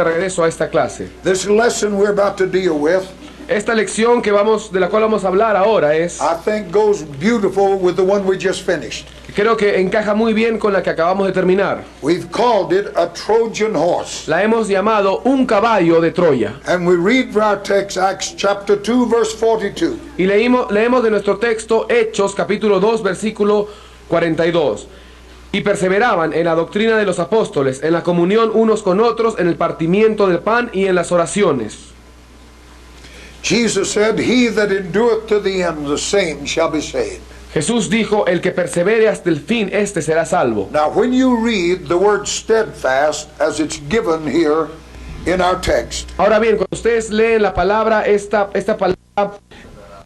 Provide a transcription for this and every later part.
de regreso a esta clase. This lesson we're about to deal with, Esta lección de la cual vamos a hablar ahora I think goes beautiful with the one we just finished. creo que encaja muy bien con la que acabamos de terminar. We've called it a Trojan horse. La hemos llamado un caballo de Troya. And we read from our text, Acts chapter 2, verse 42. Y leemos de nuestro texto Hechos capítulo 2 versículo 42. Y perseveraban en la doctrina de los apóstoles, en la comunión unos con otros, en el partimiento del pan y en las oraciones. Jesus said, "He that endureth to the end, the same shall be saved." Jesús dijo, el que persevere hasta el fin, este será salvo. Now, when you read the word steadfast as it's given here in our text, Ahora bien, cuando ustedes leen la palabra, esta palabra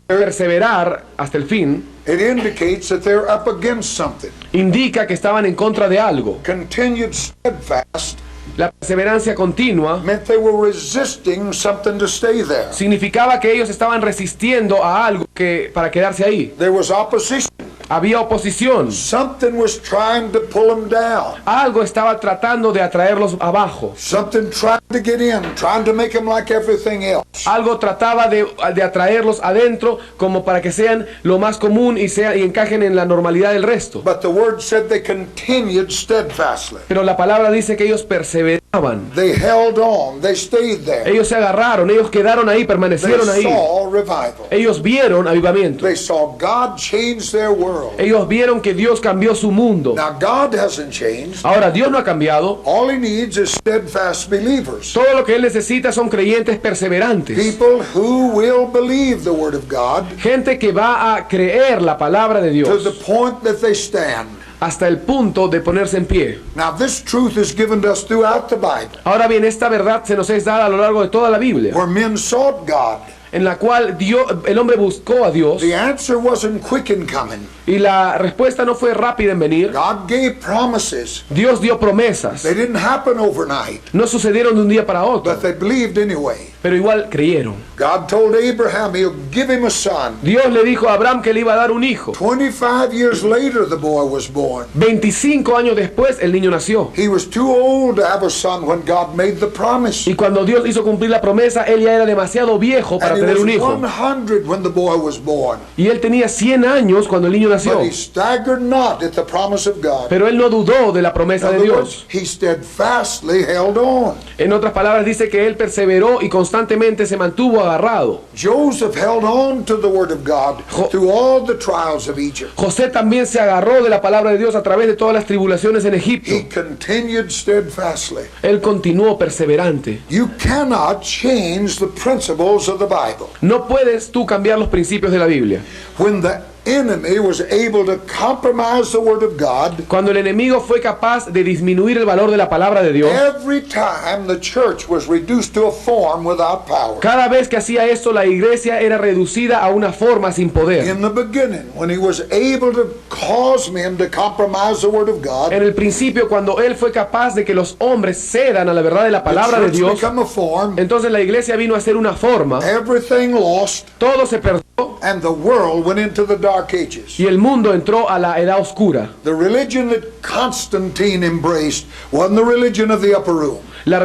perseverar hasta el fin, it indicates that they're up against something. indica que estaban en contra de algo. Continued steadfast La perseverancia continua meant they were resisting something to stay there. significaba que ellos estaban resistiendo a algo para quedarse ahí. There was opposition. Había oposición. Something was trying to pull them down. Algo estaba tratando de atraerlos abajo. Something trying to get in, trying to make them like everything else. Algo trataba de atraerlos adentro como para que sean lo más común y encajen en la normalidad del resto. But the word said they continued steadfastly. Pero la palabra dice que ellos perseveraban. They held on, they stayed there. Ellos se agarraron, ellos quedaron ahí, They permanecieron ahí. saw revival. Ellos vieron avivamiento. They saw God change their world. Ellos vieron que Dios cambió su mundo. Now God hasn't changed. Ahora Dios no ha cambiado. All he needs is steadfast believers. Todo lo que Él necesita son creyentes perseverantes. People who will believe the word of God Gente que va a creer la palabra de to the Dios point that they stand. hasta el punto de ponerse en pie. Now this truth is given to us throughout the Bible, Ahora bien, esta verdad se nos es dada a lo largo de toda la Biblia, where men sought God. en la cual el hombre buscó a Dios The answer wasn't quick in coming. y la respuesta no fue rápida en venir. God gave promises. Dios dio promesas. They didn't happen overnight, No sucedieron de un día para otro, but they believed anyway. pero igual creyeron. God told Abraham he'll give him a son. Dios le dijo a Abraham que le iba a dar un hijo. 25 years later, the boy was born. 25 años después el niño nació. He was too old to have a son when God made the promise. Y cuando Dios hizo cumplir la promesa, él ya era demasiado viejo para And he tener was un hijo. 100 when the boy was born. Y él tenía 100 años cuando el niño nació. But he staggered not at the promise of God. Pero él no dudó de la promesa In de other Dios. words, he steadfastly held on. En otras palabras dice que él perseveró y constantemente se mantuvo agarrado. Joseph held on to the word of God through all the trials of Egypt. José también se agarró de la palabra de Dios a través de todas las tribulaciones en Egipto. He continued steadfastly. Él continuó perseverante. You cannot change the principles of the Bible. No puedes tú cambiar los principios de la Biblia. When the enemy was able to compromise the word of God, Cuando el enemigo fue capaz de disminuir el valor de la palabra de Dios, every time the church was reduced to a form without power. cada vez que hacía esto, la iglesia era reducida a una forma sin poder. In the beginning, when he was able to cause men to compromise the word of God, En el principio, cuando él fue capaz de que los hombres cedan a la verdad de la the palabra de church Dios, became a form, entonces la iglesia vino a ser una forma, everything lost, todo se perdió and the world went into the dark ages. y el mundo entró a la edad oscura. The religion that Constantine embraced wasn't the religion of the upper room. La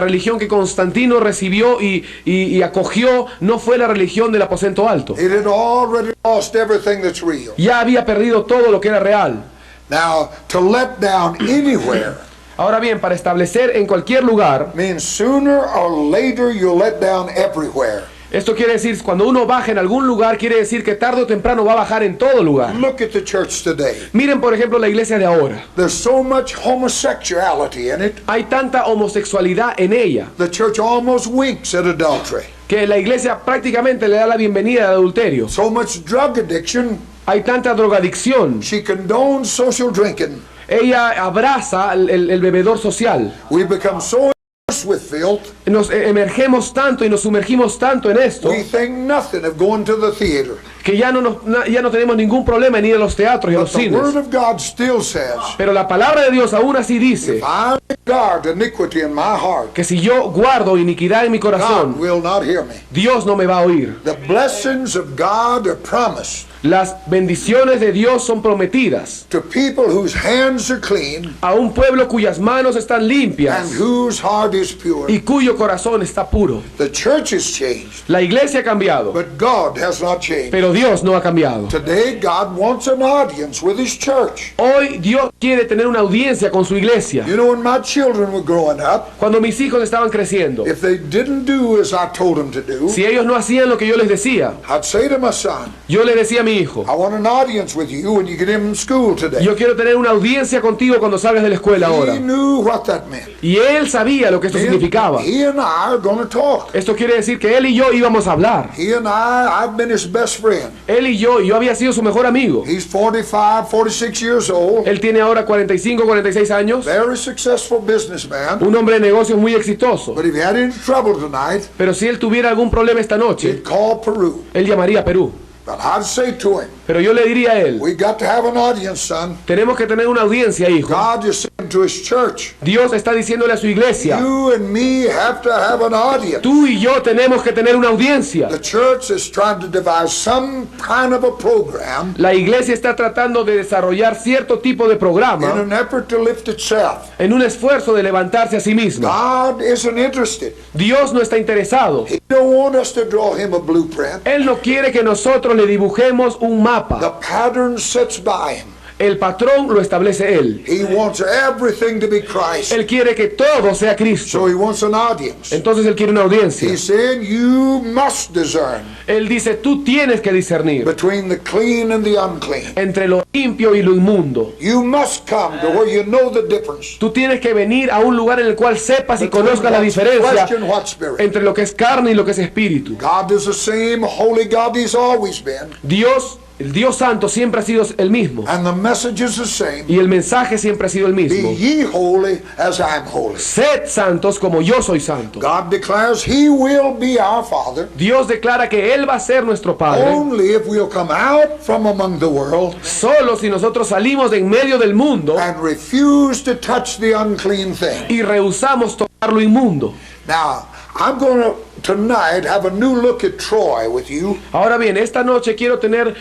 religión que Constantino recibió y acogió no fue la religión del aposento alto. It had already lost everything that's real. Ya había perdido todo lo que era real. Now, to let down anywhere Ahora bien, para establecer en cualquier lugar, means sooner or later you'll let down everywhere. esto quiere decir, cuando uno baja en algún lugar, quiere decir que tarde o temprano va a bajar en todo lugar. Look at the church today. Miren, por ejemplo, la iglesia de ahora. There's so much homosexuality in it, Hay tanta homosexualidad en ella the church almost winks at adultery. que la iglesia prácticamente le da la bienvenida al adulterio. So much drug addiction, Hay tanta drogadicción. she condones social drinking. Ella abraza el bebedor social. We become so immersed with filth, Nos emergemos tanto y nos sumergimos tanto en esto we think nothing of going to the theater. que ya no tenemos ningún problema en ir a los teatros y a But los the cines. word of God still says, Pero la palabra de Dios aún así dice if I guard iniquity in my heart, que si yo guardo iniquidad en mi God corazón, will not hear me. Dios no me va a oír. The blessings of God are promised. Las bendiciones de Dios son prometidas to people whose hands are clean a un pueblo cuyas manos están and limpias whose heart is pure. y cuyo corazón está puro. The church has changed, La iglesia ha cambiado, but God has not changed. pero Dios no ha cambiado. Today, God wants an audience with His church. Hoy Dios quiere tener una audiencia con su iglesia. You know, when my children were growing up, Cuando mis hijos estaban creciendo, if they didn't do as I told them to do, si ellos no hacían lo que yo les decía, I'd say to my son, yo le decía a mi hijo, I want an audience with you when you get in school today. yo quiero tener una audiencia contigo cuando salgas de la escuela He ahora. knew what that meant. Y él sabía lo que esto significaba. He and I are going to talk. Esto quiere decir que él y yo íbamos a hablar. He and I've been his best friend. Él y yo había sido su mejor amigo. He's 45, 46 years old. Él tiene ahora 45, 46 años. Very successful businessman. Un hombre de negocios muy exitoso. But if he had any trouble tonight, Pero si él tuviera algún problema esta noche, he'd call Peru. él llamaría a Perú. But I'd say to him, Pero yo le diría a él, we got to have an audience, son. tenemos que tener una audiencia, hijo. God is saying to his church, Dios está diciéndole a su iglesia, you and me have to have an audience. tú y yo tenemos que tener una audiencia. The church is trying to devise some kind of a program La iglesia está tratando de desarrollar cierto tipo de in programa an effort to lift itself. en un esfuerzo de levantarse a sí misma. God isn't interested. Dios no está interesado. He don't want us to draw him a blueprint. Él no quiere que nosotros le dibujemos un The mapa. pattern sits by him. El patrón lo establece él. He wants everything to be Christ. Él quiere que todo sea Cristo. So he wants an audience. Entonces él quiere una audiencia. He's saying you must discern Él dice, tú tienes que discernir between the clean and the unclean. entre lo limpio y lo inmundo. You must come to where you know the difference. Tú tienes que venir a un lugar en el cual sepas y Between conozcas la what's diferencia flesh and what's spirit. entre lo que es carne y lo que es espíritu. God is the same holy God he's always been. Dios, el Dios Santo siempre ha sido el mismo. And the message is the same. Y el mensaje siempre ha sido el Be mismo. ye holy as I'm holy. Sed santos como yo soy santo. God declares he will be our Father Dios declara que Él va a ser nuestro Padre. only if we'll come out from among the world Solo si nosotros salimos de en medio del mundo and refuse to touch the unclean thing. y rehusamos tocar lo inmundo. Now, I'm going to tonight have a new look at Troy with you, Ahora bien, esta noche quiero tener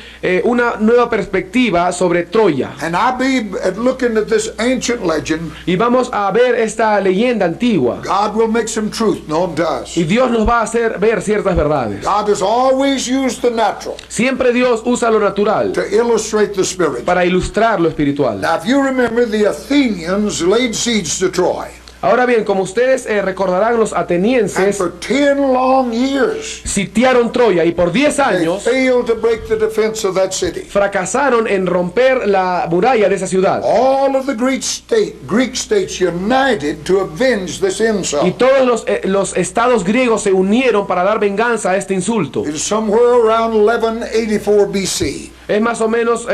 una nueva perspectiva sobre Troya. and I'll be looking at this ancient legend. Y vamos a ver esta leyenda antigua. God will make some truth known to us. Y Dios nos va a hacer ver ciertas verdades. God has always used the natural Siempre Dios usa lo natural to illustrate the spirit. para ilustrar lo espiritual. Now, if you remember, the Athenians laid siege to Troy, Ahora bien, como ustedes recordarán, los and atenienses for 10 long years, sitiaron Troya y por 10 they años failed to break the defense of that city. fracasaron en romper la muralla de esa ciudad. All of the Greek states united to avenge this Y insult. todos los estados griegos se unieron para dar venganza a este insulto. It is somewhere around 1184 BC. Es más o menos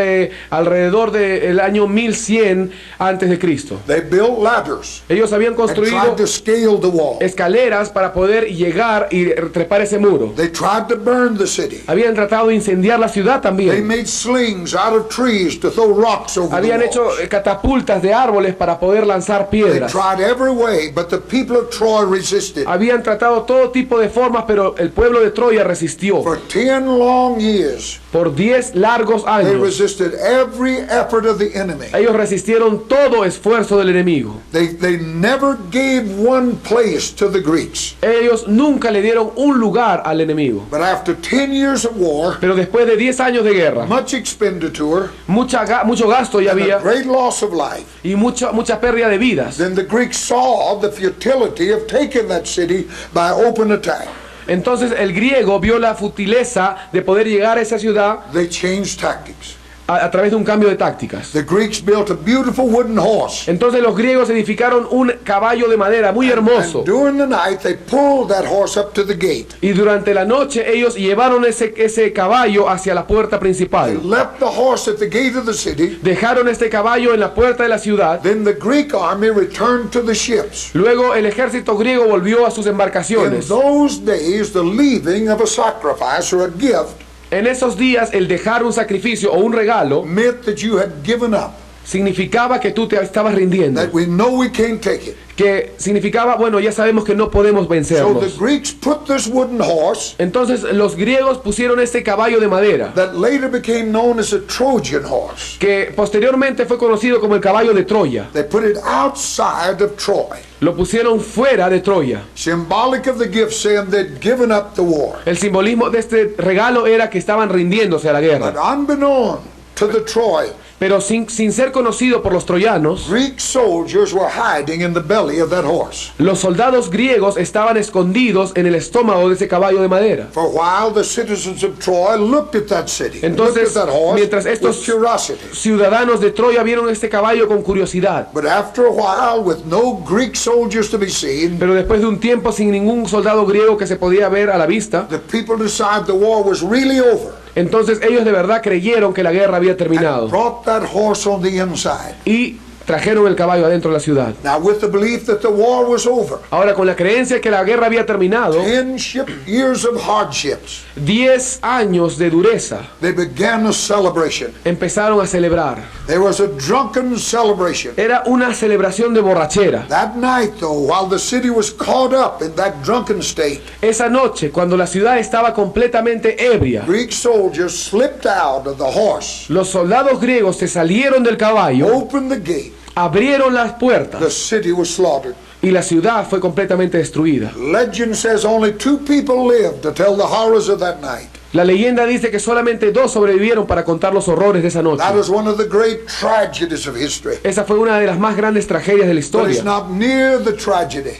alrededor del año 1100 antes de Cristo. They built ladders Ellos habían and construido tried to scale the wall. escaleras para poder llegar y trepar ese muro. They tried to burn the city. Habían tratado de incendiar la ciudad They también. made slings out of trees to throw rocks over the Habían hecho walls. catapultas de árboles para poder lanzar They piedras. tried every way, but the people of Troy resisted. Habían tratado todo tipo de formas, pero el pueblo de Troya resistió. For 10 long years, Por 10 largos they años, resisted every effort of the enemy. ellos resistieron todo esfuerzo del enemigo. They never gave one place to the Greeks. Ellos nunca le dieron un lugar al enemigo. But after 10 years of war, Pero después de 10 años de guerra, much expenditure, mucho gasto ya and a había great loss of life, y mucha pérdida de vidas. then the Greeks saw the futility of taking that city by open attack. Entonces el griego vio la futileza de poder llegar a esa ciudad They changed tactics. a través de un cambio de tácticas. The Greeks built a beautiful wooden horse. Entonces los griegos edificaron un caballo de madera muy hermoso. And during the night, they pulled that horse up to the gate. Y durante la noche ellos llevaron ese caballo hacia la puerta They principal. left the horse at the gate of the city. Dejaron este caballo en la puerta de la ciudad. Then the Greek army returned to the ships. Luego el ejército griego volvió a sus In embarcaciones. those days, the leaving of a sacrifice or a gift En esos días el dejar un sacrificio o un regalo meant that you had given up. significaba que tú te estabas rindiendo. that we know we can't take it. Que significaba, bueno, ya sabemos que no podemos So the vencerlos. Greeks put this wooden horse Entonces los griegos pusieron este caballo de madera, that later became known as a Trojan horse. que posteriormente fue conocido como el caballo de Troya. They put it outside of Troy, Lo pusieron fuera de Troya. symbolic of the gift, saying they'd given up the war. El simbolismo de este regalo era que estaban rindiéndose a la But guerra. unbeknown to the Troy, Pero sin ser conocido por los troyanos, Greek soldiers were hiding in the belly of that horse. los soldados griegos estaban escondidos en el estómago de ese caballo de madera. For a while, the citizens of Troy looked at that city, Entonces, looked at that horse mientras estos with curiosity. ciudadanos de Troya vieron este caballo con curiosidad. But after a while, with no Greek soldiers to be seen, Pero después de un tiempo sin ningún soldado griego que se podía ver a la vista, the people decided the war was really over entonces ellos de verdad creyeron que la guerra había and terminado brought that horse on the inside. y trajeron el caballo adentro de la ciudad. Now, with the belief that the war was over, Ahora, con la creencia que la guerra había terminado, 10 years of hardships, 10 años de dureza, they began a celebration. empezaron a celebrar. There was a drunken celebration. Era una celebración de borrachera. That night, though, while the city was caught up in that drunken state, Esa noche, cuando la ciudad estaba completamente ebria, Greek soldiers slipped out of the horse, los soldados griegos se salieron del caballo, opened the gate. abrieron las The puertas city was slaughtered. y la ciudad fue completamente destruida. Legend says only 2 people lived to tell the horrors of that night. La leyenda dice que solamente 2 sobrevivieron para contar los horrores de esa noche. That is one of the great tragedies of history. Esa fue una de las más grandes tragedias de la But it's historia, not near the tragedy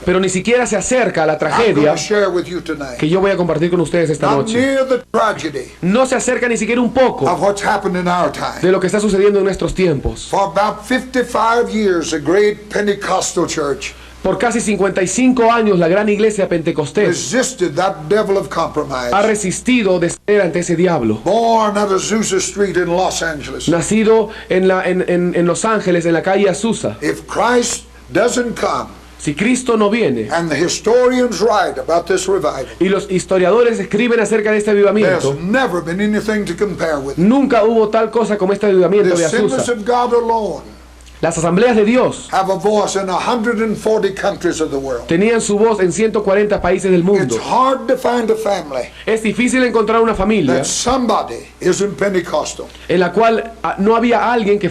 pero ni siquiera se acerca a la I'm going tragedia to share with you tonight. que yo voy a compartir con ustedes esta Not noche. near the tragedy No se acerca ni siquiera un poco of what's happened in our de time. lo que está sucediendo en nuestros tiempos. For about 55 years, a great Pentecostal church Por casi 55 años la gran iglesia pentecostés resisted that devil of ha compromise. resistido de ceder ante ese diablo. Born at Azusa Street in Los Angeles. Nacido en Los Ángeles, en la calle Azusa. If Christ doesn't come, Si Cristo no viene and the historians write about this revival, y los historiadores escriben acerca de este there's avivamiento, never been anything to compare with. nunca hubo tal cosa como este avivamiento The de Assemblies Azusa. of God alone Las asambleas de Dios have a voice in 140 countries of the world. tenían su voz en 140 países del mundo. It's hard to find a family Es difícil encontrar una familia that somebody isn't Pentecostal, en la cual no había alguien que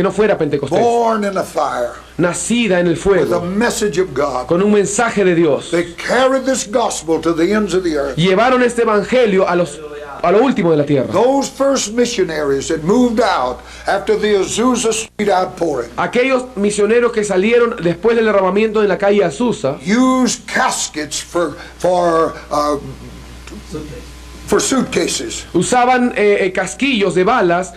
no fuera pentecostés, born in a fire, nacida en el with a fuego, message of God. con un mensaje de Dios. They carried this gospel to the ends of the earth. Llevaron este evangelio a lo último de la tierra. Those first missionaries that moved out after the Azusa Street outpouring Aquellos misioneros que salieron después del derramamiento en la calle Azusa used caskets for suitcases. usaban casquillos de balas,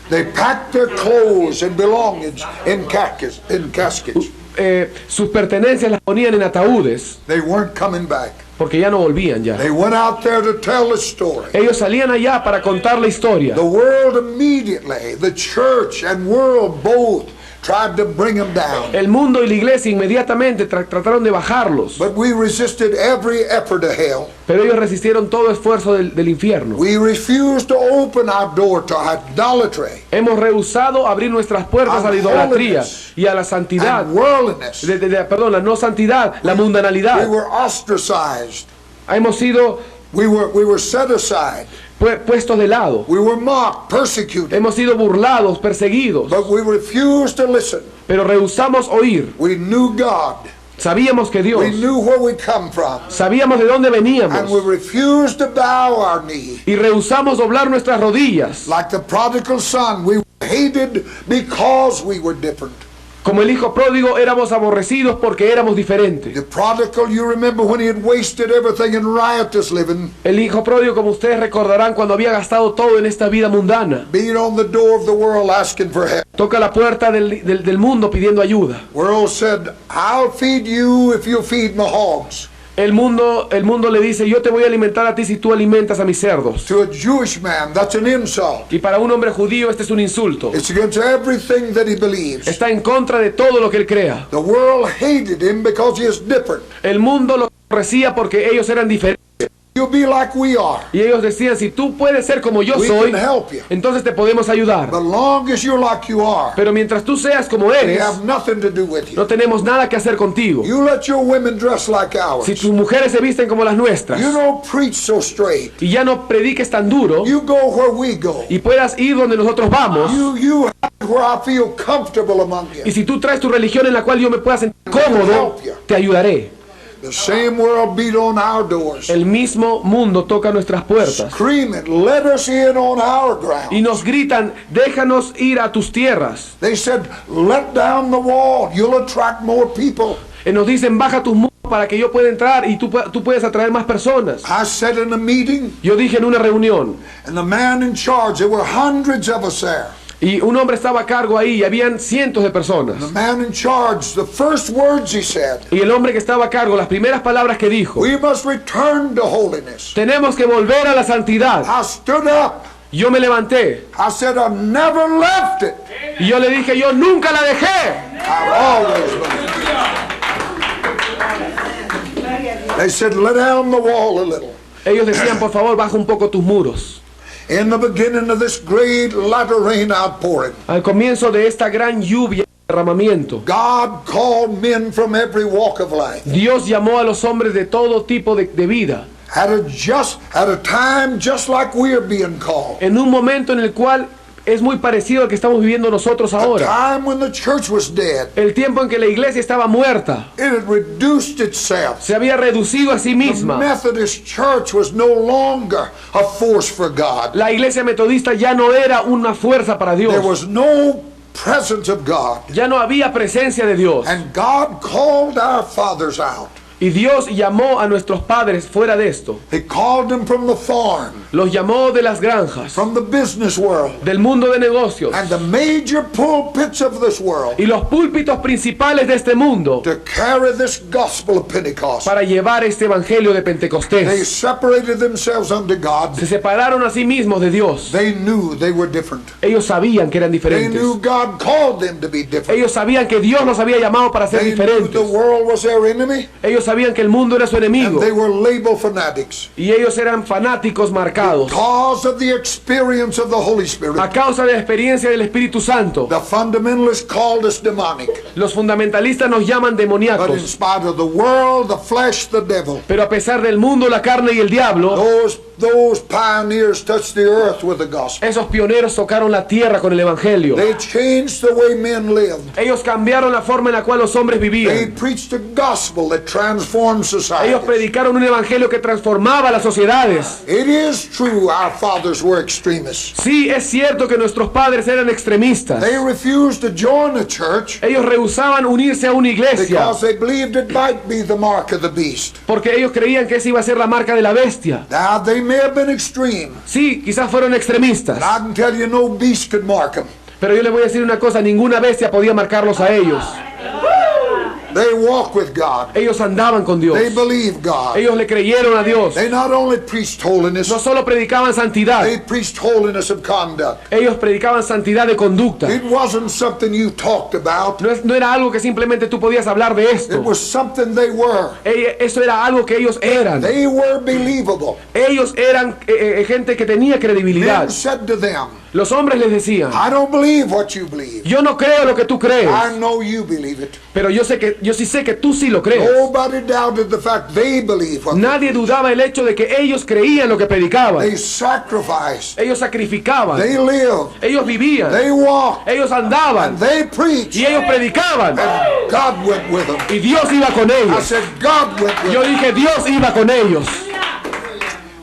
They packed their clothes and belongings in caskets. sus pertenencias las ponían en ataúdes They weren't coming back. porque ya no volvían ya. They went out there to tell the story. Ellos salían allá para contar la historia. The world immediately, the church and world both, tried to bring them down. El mundo y la iglesia inmediatamente trataron de bajarlos, But we resisted every effort of hell. pero ellos resistieron todo esfuerzo del infierno. We refused to open our door to idolatry Hemos rehusado abrir nuestras puertas a la idolatría y a la santidad, and worldliness. perdón, la no santidad, la We mundanalidad. were ostracized. Hemos sido We were set aside. puestos de lado. We were mocked, persecuted. Hemos sido burlados, perseguidos, But we refused to listen. pero rehusamos oír. We knew God. Sabíamos que Dios, We knew where we come from. sabíamos de dónde And we veníamos refused to bow our knee. y rehusamos doblar nuestras rodillas. Like the prodigal son, we were hated because we were different. Como el hijo pródigo éramos aborrecidos porque éramos diferentes. The prodigal, you remember when he had wasted everything in riotous living, El hijo pródigo, como ustedes recordarán, cuando había gastado todo en esta vida mundana, being on the door of the world asking for help. toca la puerta del mundo pidiendo ayuda. World said, I'll feed you if you feed my hogs. El mundo le dice, yo te voy a alimentar a ti si tú alimentas a mis cerdos. To a Jewish man, that's an insult. Y para un hombre judío este es un insulto. It's against everything that he believes. Está en contra de todo lo que él crea. The world hated him because he is different. El mundo lo aborrecía porque ellos eran diferentes. you'll be like we are, Y ellos decían, si tú puedes ser como yo we soy, can help you. entonces te podemos ayudar. But long as you're like you are, Pero mientras tú seas como we eres, have nothing to do with you. no tenemos nada que hacer contigo. You let your women dress like ours. Si tus mujeres se visten como las nuestras You don't preach so straight. y ya no prediques tan duro You go where we go. y puedas ir donde nosotros vamos, You have where I feel comfortable among y you. si tú traes tu religión en la cual yo me pueda sentir cómodo, te ayudaré. The same world beat on our doors, El mismo mundo toca nuestras puertas screaming, let us in on our ground. y nos gritan, déjanos ir a tus tierras. They said, let down the wall. You'll attract more people. Y nos dicen, baja tus muros para que yo pueda entrar y tú puedes atraer más personas. I said in a meeting, Yo dije en una reunión, and the man in charge, there were hundreds of us there. y un hombre estaba a cargo ahí y habían cientos de personas. The man in charge, the first words he said, Y el hombre que estaba a cargo, las primeras palabras que dijo, we must return to holiness. tenemos que volver a la santidad. I stood up. Yo me levanté I said, I've never left it. y yo le dije, yo nunca la dejé. I've always believed it. They said, let down the wall a little. Ellos decían, por favor, baja un poco tus muros. In the beginning of this great latter rain outpouring, Al comienzo de esta gran lluvia y derramamiento, God called men from every walk of life. Dios llamó a los hombres de todo tipo de vida, At a time just like we're being called. en un momento en el cual es muy parecido al que estamos viviendo nosotros A ahora. time when the church was dead. El tiempo en que la iglesia estaba muerta, It had reduced itself. se había reducido a sí The misma. Methodist church was no longer a force for God. La iglesia metodista ya no era una fuerza para Dios. There was no presence of God. Ya no había presencia de Dios. And God called our fathers out. Y Dios llamó a nuestros padres fuera de esto. He called them from the farm, Los llamó de las granjas, from the business world, del mundo de negocios and the major pulpits of this world y los púlpitos principales de este mundo to carry this gospel of Pentecost. para llevar este evangelio de They Pentecostés. separated themselves unto God. Se separaron a sí mismos de Dios. They knew they were different. Ellos sabían que eran They diferentes. knew God called them to be different. Ellos sabían que Dios los había llamado para ser They knew diferentes. the world was their enemy, Ellos sabían que el mundo era su and enemigo. they were labeled fanatics. Y ellos eran fanáticos marcados. Because of the experience of the Holy A Spirit, causa de la experiencia del Espíritu Santo, the fundamentalists called us demonic. los fundamentalistas nos llaman But in demoníacos. spite of the world, the flesh, the devil, Pero a pesar del mundo, la carne y el diablo, those pioneers touched the earth with the gospel. esos pioneros tocaron la tierra con el Evangelio. They changed the way men lived. Ellos cambiaron la forma en la cual los hombres They vivían. preached a gospel that transformed Ellos society. predicaron un evangelio que transformaba las sociedades. It is true our fathers were extremists. Sí, es cierto que nuestros padres eran extremistas. They refused to join a church Ellos rehusaban unirse a una iglesia because they believed it might be the mark of the beast. porque ellos creían que esa iba a ser la marca de la bestia. Now, they may have been extreme. Sí, quizás fueron extremistas. I can tell you no beast could mark them. Pero yo les voy a decir una cosa, ninguna bestia podía marcarlos a ellos. They walk with God. Ellos andaban con Dios. They believe God. Ellos le creyeron a Dios. They not only preached holiness, No solo predicaban santidad, they preached holiness of conduct. ellos predicaban santidad de conducta. It wasn't something you talked about. No era algo que simplemente tú podías hablar de It esto. was something they were. Eso era algo que ellos eran. They were believable. Ellos eran gente que tenía credibilidad. Men said to them, Los hombres les decían, I don't believe what you believe. yo no creo lo que tú crees, I know you believe it. pero yo sí sé que tú sí lo crees. Nobody doubted the fact they believe what Nadie dudaba el hecho de que ellos creían lo que predicaban. they sacrificed. Ellos sacrificaban, They lived. ellos vivían, They walked. ellos andaban And they preached. y ellos predicaban. And God went with them. Y Dios iba con I ellos. said, God went with Yo them. dije, Dios iba con ellos.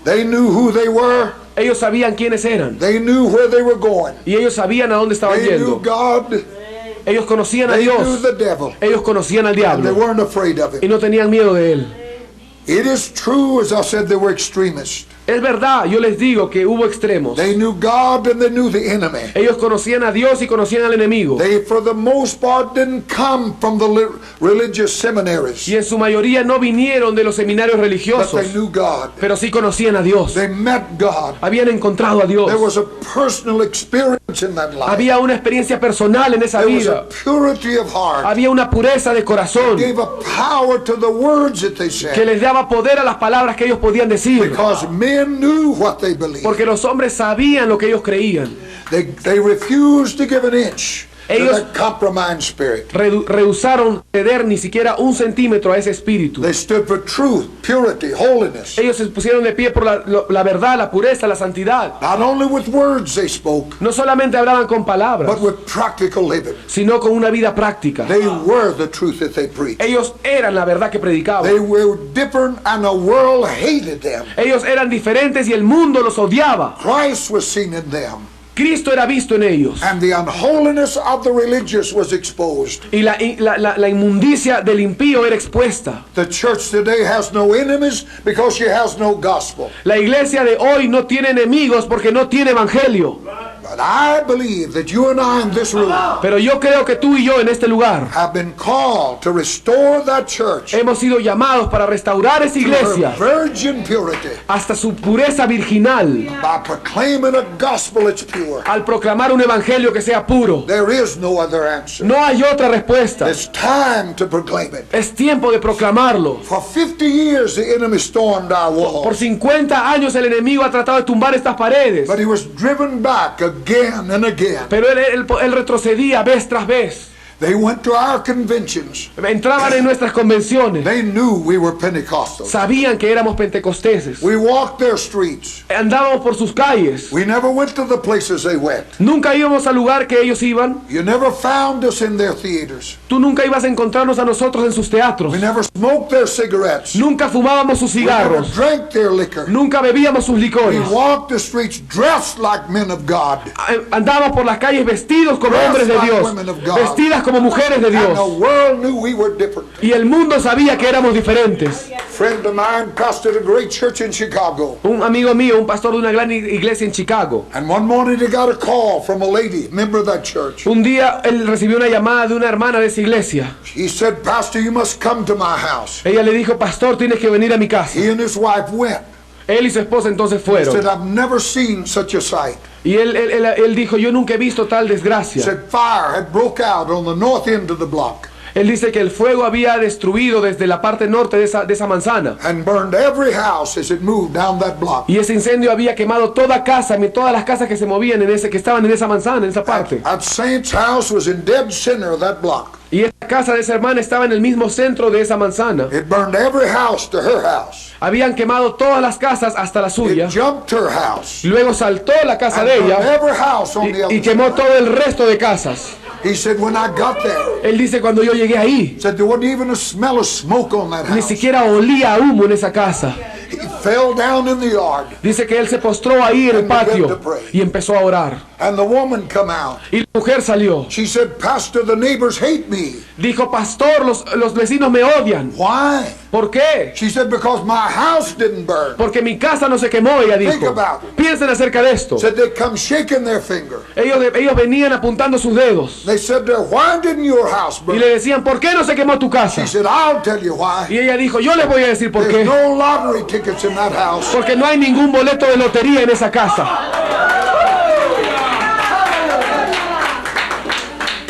They knew who they were. Ellos sabían quiénes eran. They knew where they were going. Y ellos sabían a dónde estaban They knew yendo. God. Ellos conocían a They knew Dios. the devil. Ellos conocían al And they diablo. weren't afraid of Y him. no tenían miedo de él. It is true, as I said, they were extremists. Es verdad, yo les digo que hubo extremos. They knew God and they knew the enemy. Ellos conocían a Dios y conocían al enemigo. They, for the most part, didn't come from the religious seminaries, Y en su mayoría no vinieron de los seminarios but religiosos, they knew God. pero sí conocían a Dios. They met God. Habían encontrado a Dios. There was a personal experience in that life. Había una experiencia personal en esa There was a vida. purity of heart. Había una pureza de corazón Gave a power to the words that they que said, les daba poder a las palabras que ellos podían decir. because men knew what they believed. Porque los hombres sabían lo que ellos creían. They refused to give an inch to Ellos- that compromised spirit. Rehusaron ceder ni siquiera un centímetro a ese espíritu. They stood for truth, purity, holiness. Ellos se pusieron de pie por la verdad, la pureza, la santidad. Not only with words they spoke, No solamente hablaban con palabras, but with practical living. sino con una vida práctica. They were the truth that they preached. Ellos eran la verdad que predicaban. They were different and the world hated them. Ellos eran diferentes y el mundo los odiaba. Christ was seen in them, Cristo era visto en ellos. and the unholiness of the religious was exposed. Y la inmundicia del impío era expuesta. The church today has no enemies because she has no gospel. La iglesia de hoy no tiene enemigos porque no tiene evangelio. But I believe that you and I in this room Pero yo creo que tú y yo en este lugar have been called to restore that church hemos sido llamados para restaurar esa to her iglesia virgin purity hasta su pureza virginal, by proclaiming a gospel that's pure. al proclamar un evangelio que sea puro. There is no other answer. No hay otra respuesta. It's time to proclaim it. Es tiempo de proclamarlo. For 50 years the enemy stormed our Por walls, 50 años el enemigo ha tratado de tumbar estas paredes, but he was driven back again and again. pero él retrocedía vez tras vez. They went to our conventions. Entraban en nuestras convenciones. They knew we were Pentecostals. Sabían que éramos pentecosteses. We walked their streets. Andábamos por sus calles. We never went to the places they went. Nunca íbamos al lugar que ellos iban. You never found us in their theaters. Tú nunca ibas a encontrarnos a nosotros en sus teatros. We never smoked their cigarettes. Nunca fumábamos sus We never cigarros. drank their liquor. Nunca bebíamos sus We licores. walked the streets dressed like men of God. Andábamos por las calles vestidos como hombres de Dios, vestidas como mujeres de And Dios. the world knew we were different. Y el mundo sabía que éramos diferentes. A friend of mine pastored a great church in Chicago. Un amigo mío, un pastor de una gran iglesia en Chicago, And one morning he got a call from a lady, member of that church. un día él recibió una llamada de una hermana de esa iglesia. He said, Pastor, you must come to my house. Ella le dijo, pastor, tienes que venir a mi casa. He and his wife went. Él y su esposa entonces He said, fueron. I've never seen such a sight. Y él dijo, yo nunca he visto tal He desgracia. said, fire had broke out on the north end of the block Él dice que el fuego había destruido desde la parte norte de esa manzana. and burned every house as it moved down that block. Y ese incendio había quemado toda casa, todas las casas que se movían que estaban en esa manzana, en esa parte. That saint's house was in dead center of that block. Y esa casa de esa hermana estaba en el mismo centro de esa manzana. It burned every house to her house. Habían quemado todas las casas hasta la suya. It jumped her house. Luego saltó la casa And de burned ella every house on the y other quemó side. todo el resto de casas. He said, when I got there, Él dice, cuando yo llegué ahí, said there wasn't even a smell of smoke on that ni house. siquiera olía a humo en esa casa. He fell down in the yard, Dice que él se postró ahí en el patio y empezó a orar. and the woman come out. Y la mujer salió. She said, Pastor, the neighbors hate me. Dijo, pastor, los vecinos me odian. Why? ¿Por qué? She said, because my house didn't burn. Porque mi casa no se quemó, ella Think dijo. about it. Piensen acerca de esto. Said they come shaking their finger. Ellos venían apuntando sus dedos They said, why didn't your house y burn? le decían, ¿por qué no se quemó tu casa? She said, I'll tell you why. Y ella dijo, yo les voy a decir por There's qué. no lottery tickets in that house. Porque no hay ningún boleto de lotería en esa casa.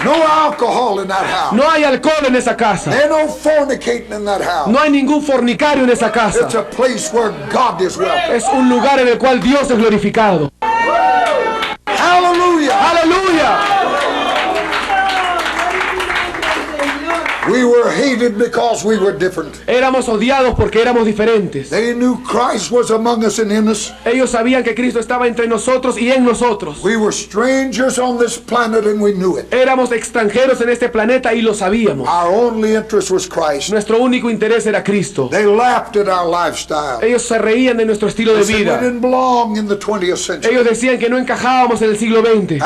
No alcohol in that house. No hay alcohol en esa casa. There's no fornicating in that house. No hay ningún fornicario en esa It's casa. a place where God is welcome. Es un lugar en el cual Dios es glorificado. Hallelujah. ¡Aleluya! We were hated because we were different. Éramos odiados porque éramos diferentes. They knew Christ was among us and in us. Ellos sabían que Cristo estaba entre nosotros y en nosotros. We were strangers on this planet and we knew it. Éramos extranjeros en este planeta y lo sabíamos. Our only interest was Christ. Nuestro único interés era Cristo. They laughed at our lifestyle. Ellos se reían de nuestro estilo de They said we vida. didn't belong in the 20th century. Ellos decían que no encajábamos en el siglo XX.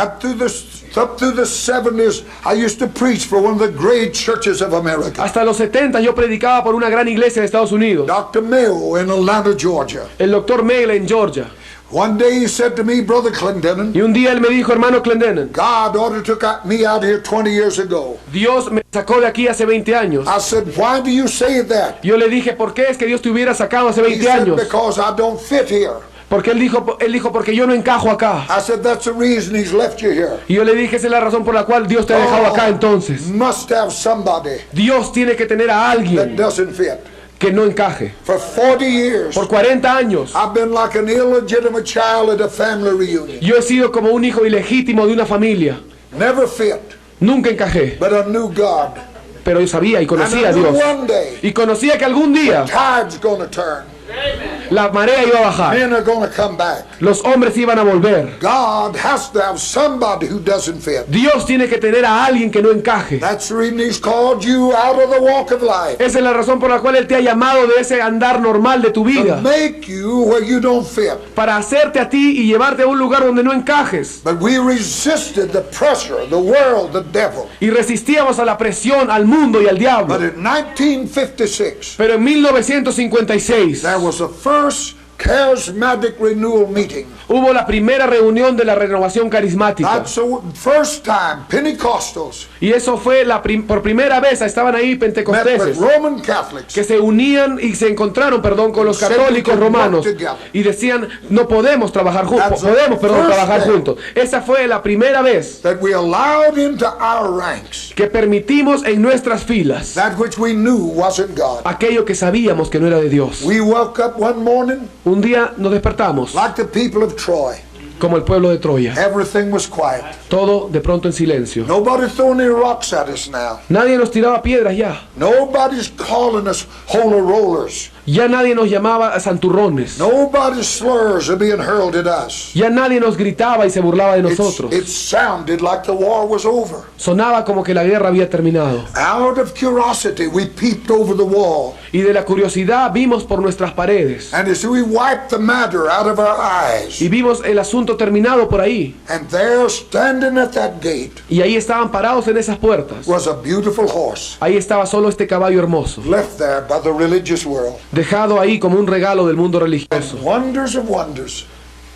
Up through the 70s, I used to preach for one of the great churches of America. Hasta los 70 yo predicaba por una gran iglesia de Estados Unidos. Dr. Mayo in Atlanta, Georgia. El doctor Mayo en Georgia. One day he said to me, Brother Clendenin, Y un día él me dijo, hermano Clendenin, God ordered took me out here 20 years ago. Dios me sacó de aquí hace 20 años. I said, why do you say that? Yo le dije, ¿por qué es que Dios te hubiera sacado hace He 20 said, años? because I don't fit here. Porque él dijo, porque yo no encajo acá. I said, that's the reason he's left you here. Y yo le dije, esa es la razón por la cual Dios te ha dejado acá entonces. Must have somebody Dios tiene que tener a that alguien doesn't fit. que no encaje. For 40 years, Por 40 años, I've been like an illegitimate child at a family reunion. yo he sido como un hijo ilegítimo de una familia. Never fit, Nunca encajé. but I knew God. Pero yo sabía y And conocía I a knew Dios. one day, Y conocía que algún día tide's going to turn. la marea iba a bajar. Men are going to come back. Los hombres iban a volver. God has to have somebody who doesn't fit. Dios tiene que tener a alguien que no encaje. That's the reason he's called you out of the walk of life. Esa es la razón por la cual Él te ha llamado de ese andar normal de tu To vida. make you where you don't fit. Para hacerte a ti y llevarte a un lugar donde no encajes. But we resisted the pressure, the world, the devil. Y resistíamos a la presión, al mundo y al diablo. But in 1956, Pero en 1956 there was the first charismatic renewal meeting. hubo la primera reunión de la renovación carismática. That's the first time Pentecostals Y eso fue por primera vez, estaban ahí met with pentecosteses Roman Catholics. que se unían y se encontraron, con los católicos romanos y decían, no podemos trabajar juntos, trabajar juntos. Esa fue la primera vez That we allowed into our ranks que permitimos en nuestras filas that which we knew wasn't God. aquello que sabíamos que no era de Dios. We woke up one morning Un día nos despertamos like the people of Troy. como el pueblo de Troya, Everything was quiet. todo de pronto en silencio. Nobody's throwing any rocks at us now. Nadie nos tiraba piedras ya. Nobody's calling us holy rollers. Ya nadie nos llamaba santurrones. Nobody's slurs are being hurled at us. Ya nadie nos gritaba y se burlaba de nosotros. It sounded like the war was over. Sonaba como que la guerra había terminado. Out of curiosity, we peeped over the wall. Y de la curiosidad vimos por nuestras paredes. And as we wiped the matter out of our eyes, Y vimos el asunto terminado por ahí. and there standing at that gate Y ahí estaban parados en esas puertas. was a beautiful horse, Ahí estaba solo este caballo hermoso, left there by the religious world. dejado ahí como un regalo del mundo religioso. Wonders of wonders,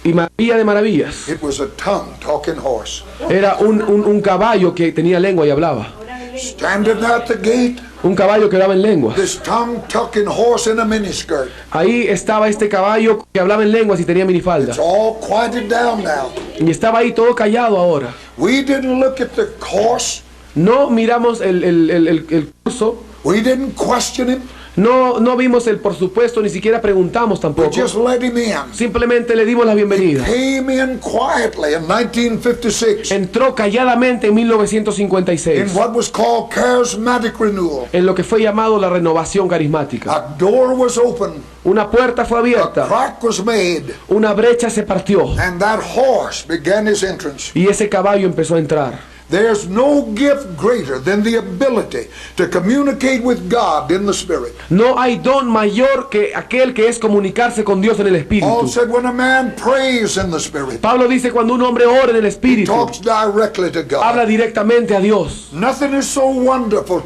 Y maravilla de maravillas. it was a tongue-talking horse. Era un caballo que tenía lengua y hablaba. Standing at the gate, Un caballo que hablaba en lenguas. this tongue-talking horse in a miniskirt. Ahí estaba este caballo que hablaba en lenguas y tenía minifalda. It's all quieted down now. Y estaba ahí todo callado ahora. We didn't look at the horse. No miramos el curso. We didn't question him. No vimos el por supuesto, ni siquiera preguntamos We tampoco. just let him in. Simplemente le dimos la bienvenida. Came in quietly in 1956 Entró calladamente en in 1956 what was called charismatic renewal. en lo que fue llamado la renovación carismática. A door was open, Una puerta fue a abierta, crack was made, una brecha se partió and that horse began his entrance. y ese caballo empezó a entrar. There's no gift greater than the ability to communicate with God in the Spirit. No hay don mayor que aquel que es comunicarse con Dios en el Paul Espíritu. said when a man prays in the Spirit, Pablo dice cuando un hombre ora en el he Espíritu, talks directly to habla God. directamente a Dios. Nothing is so wonderful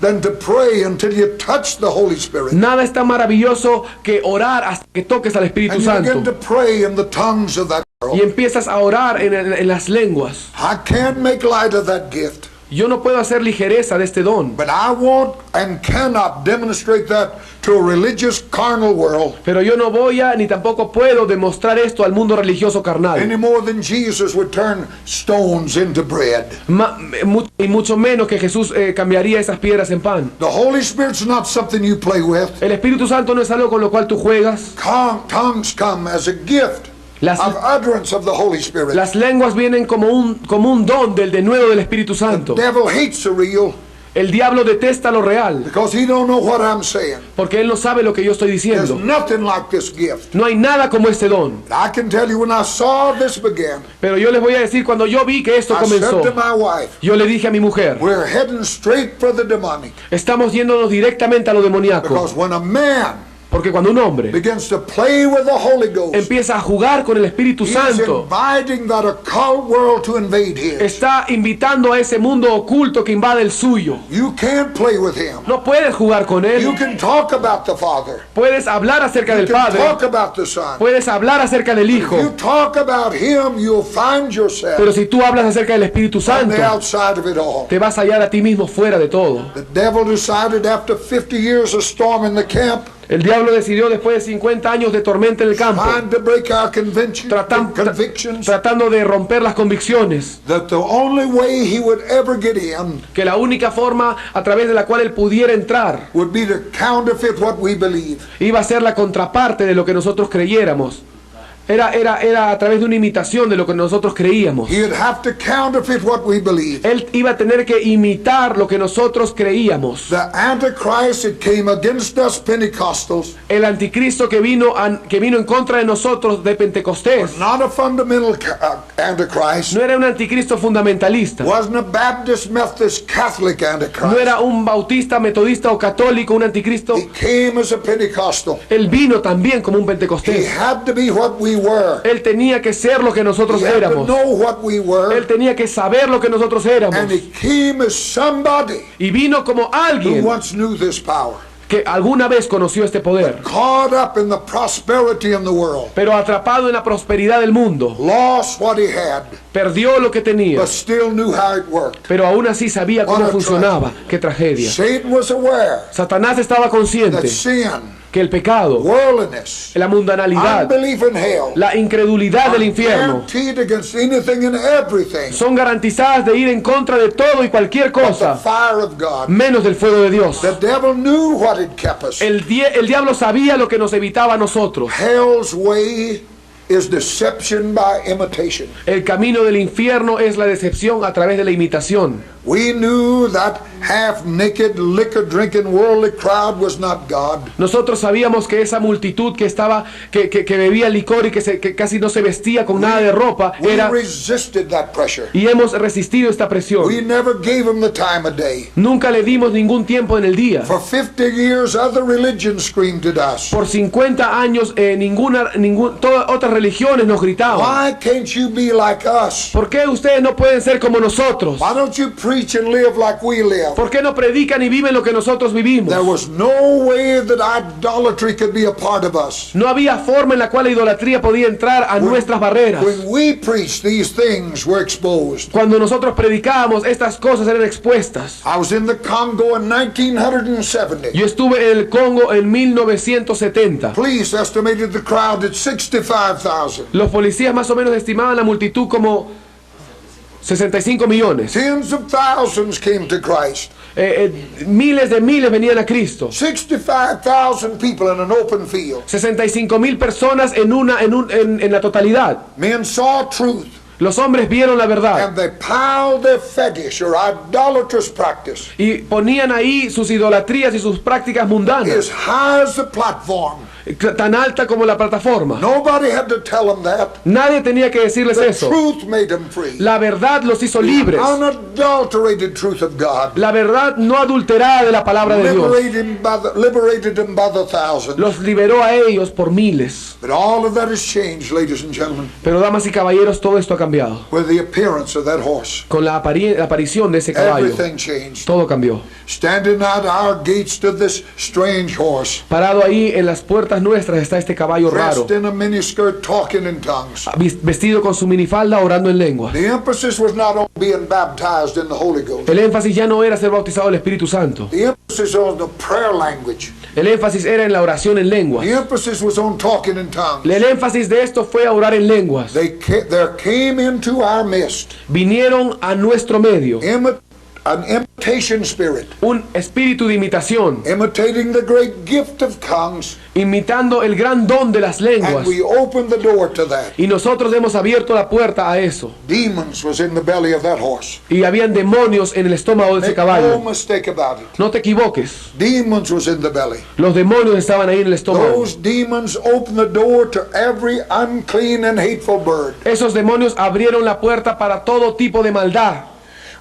than to pray until you touch the Holy Spirit. Nada es tan maravilloso que orar hasta que toques al Espíritu And you begin to Santo pray in the tongues of that y world. empiezas a orar en las lenguas. I can't make light of that gift, Yo no puedo hacer ligereza de este don, but I won't and cannot demonstrate that to a religious carnal world pero yo no voy a ni tampoco puedo demostrar esto al mundo religioso carnal. any more than Jesus would turn stones into bread. Y mucho menos que Jesús cambiaría esas piedras en pan. The Holy Spirit's not something you play with. El Espíritu Santo no es algo con lo cual tú juegas. Tongues come as a gift Las, of utterance of the Holy Spirit. las lenguas vienen como un don del denuedo del Espíritu Santo. The devil hates the real El diablo detesta lo real because he don't know what I'm saying. porque él no sabe lo que yo estoy There's diciendo. nothing like this gift. No hay nada como este don. I can tell you when I saw this begin, Pero yo les voy a decir, cuando yo vi que esto I comenzó, said to my wife, yo le dije a mi mujer, we're heading straight for the demonic. estamos yéndonos directamente a lo demoníaco. Because when a man Porque cuando un hombre begins to play with the Holy Ghost, empieza a jugar con el Espíritu he is Santo, inviting that occult world to invade his. está invitando a ese mundo oculto que invade el suyo. You can't play with him. No puedes jugar con You él. can talk about the Father. Puedes hablar acerca You del can Padre. talk about the Son. Puedes hablar acerca del If you Hijo. talk about him, you'll find yourself Pero si tú hablas acerca del Espíritu on Santo, the outside of it all. te vas a hallar a ti mismo fuera de todo. The devil decided after 50 years of storm in the camp, El diablo decidió después de 50 años de tormenta en el campo, trying to break our convictions, tratando de romper las convicciones, that the only way he would ever get in que la única forma a través de la cual él pudiera entrar would be to counterfeit what we believe. iba a ser la contraparte de lo que nosotros creyéramos. Era a través de una imitación de lo que nosotros creíamos. He'd have to counterfeit what we believe. Él iba a tener que imitar lo que nosotros creíamos. The Antichrist that came against us Pentecostals, El anticristo que vino en contra de nosotros de Pentecostés not a fundamental Antichrist, no era un anticristo fundamentalista, wasn't a Baptist, Methodist, Catholic no Antichrist. era un bautista, metodista o católico, un anticristo. He came as a Pentecostal. Él vino también como un He pentecostés. had to be what we were. Él tenía que ser lo que nosotros He had to éramos. know what we were. Él tenía que saber lo que nosotros éramos. And he came as somebody Y vino como who alguien once knew this power. que alguna vez conoció este poder, Caught up in the prosperity in the world. pero atrapado en la prosperidad del mundo. Lost what he had, Perdió lo que tenía, but still knew how it worked. pero aún así sabía cómo What a funcionaba. Qué tragedia. Satan was aware Satanás estaba that consciente sin, que el pecado, worldliness, la mundanalidad, unbelief in hell la incredulidad del are infierno guaranteed against anything and everything son garantizadas de ir en contra de todo y cualquier but the cosa, fire of God. menos del fuego de Dios. The devil knew what had kept us. El diablo sabía lo que nos evitaba a nosotros. Hell's way is deception by imitation. El camino del infierno es la decepción a través de la imitación. We knew that half-naked, liquor-drinking, worldly crowd was not God. Nosotros sabíamos que esa multitud que bebía licor y que casi no se vestía con nada de ropa We era, resisted that pressure. y hemos resistido esta We presión. never gave him the time of day. Nunca le dimos ningún tiempo en el día. For 50 years, other religions screamed at us. Por 50 años todas otras religiones nos gritaban. Why can't you be like us? ¿Por qué ustedes no pueden ser como nosotros? Why don't you preach and live like we live? ¿Por qué no predican y viven lo que nosotros vivimos? There was no way that idolatry could be a part of us. No había forma en la cual la idolatría podía entrar a nuestras barreras. When we preached, these things were exposed. Cuando nosotros predicábamos, estas cosas eran expuestas. I was in the Congo in 1970. Yo estuve en el Congo en 1970. Police estimated the crowd at 65,000. Los policías más o menos estimaban la multitud como 65 millones. Tens of thousands came to Christ. Miles de miles venían a Cristo. 65,000 people in an open field. 65,000 personas en la totalidad. Men saw truth Los hombres vieron la verdad and they piled their fetish or idolatrous practice y ponían ahí sus idolatrías y sus prácticas as mundanas, high as the platform. tan alta como la plataforma. Nobody had to tell them that. Nadie tenía que decirles The eso. truth made them free. La verdad los hizo libres. Unadulterated truth of God. La verdad no adulterada de la palabra de Dios. Liberated them by the thousands. Los liberó a ellos por miles. But all of that has changed, ladies and gentlemen, Pero damas y caballeros, todo esto ha cambiado. with the appearance of that horse. Con la aparición de ese caballo, Everything changed. todo cambió. Standing at our gate stood this strange horse, Parado ahí en las puertas nuestras está este caballo raro, dressed in a miniskirt, talking in tongues. vestido con su minifalda, orando en lenguas. The emphasis was not on being baptized in the Holy Ghost. El énfasis ya no era ser bautizado del Espíritu Santo. The emphasis on the prayer language. El énfasis era en la oración en lenguas. The emphasis was on talking in tongues. El énfasis de esto fue a orar en lenguas. There came into our midst Vinieron a nuestro medio an imitation spirit, un espíritu de imitación, imitating the great gift of tongues, imitando el gran don de las and lenguas. we opened the door to that. Y nosotros hemos abierto la puerta a eso. Demons was in the belly of that horse. Y habían demonios en el estómago de ese Make no caballo. mistake about it. No te equivoques. Demons was in the belly. Los demonios estaban ahí en el estómago. Those demons opened the door to every unclean and hateful bird. Esos demonios abrieron la puerta para todo tipo de maldad.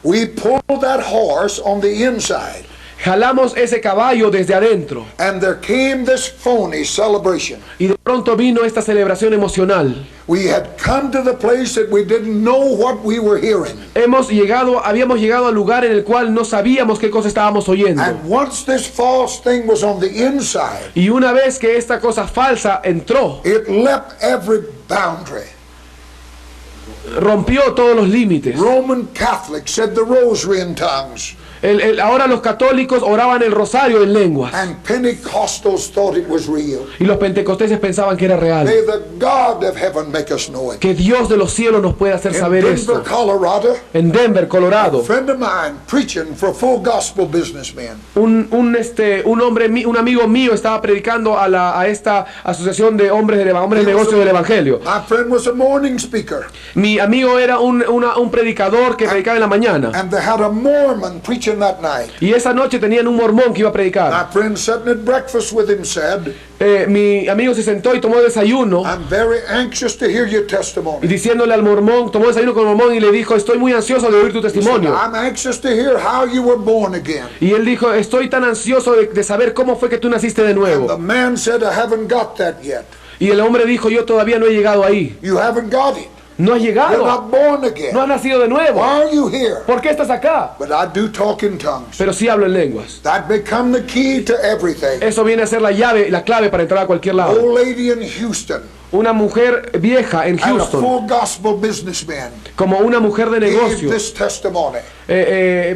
We pulled that horse on the inside. Jalamos ese caballo desde adentro. And there came this phony celebration. Y de pronto vino esta celebración emocional. We had come to the place that we didn't know what we were hearing. Habíamos llegado al lugar en el cual no sabíamos qué cosa estábamos oyendo. And once this false thing was on the inside, Y una vez que esta cosa falsa entró, it leapt every boundary. rompió todos los límites. Roman Catholics said the rosary in tongues. Ahora los católicos oraban el rosario en lenguas. And Pentecostals thought it was real. Y los pentecosteses pensaban que era real. May the God of heaven make us know it. Que Dios de los cielos nos pueda hacer In saber Denver, esto. Colorado, En Denver, Colorado, a friend of mine preaching for full gospel businessmen. un amigo mío estaba predicando a esta asociación de hombres de negocios del evangelio. My friend was a morning speaker. Mi amigo era un predicador que predicaba en la mañana. And they had a Mormon preaching that night. Y esa noche tenían un mormón que iba a predicar. My friend sitting at breakfast with him said, Mi amigo se sentó y tomó desayuno. I'm very anxious to hear your Y testimony. diciéndole al mormón, tomó desayuno con el mormón y le dijo, estoy muy ansioso de oír tu He said, testimonio. I'm anxious to hear how you were born again. Y él dijo, estoy tan ansioso de saber cómo fue que tú naciste de And the nuevo. man said, I haven't got that yet. Y el hombre dijo, yo todavía no he llegado ahí. You haven't got it. No has You're llegado. not born again. No has nacido de nuevo. Why are you here? ¿Por qué estás acá? But I do talk in tongues. Pero sí hablo en lenguas. That become the key to everything. Eso viene a ser la llave, la clave para entrar a cualquier lado. Old lady in Houston Una mujer vieja en and a Houston, full gospel businessman como una mujer de gave negocios, this testimony.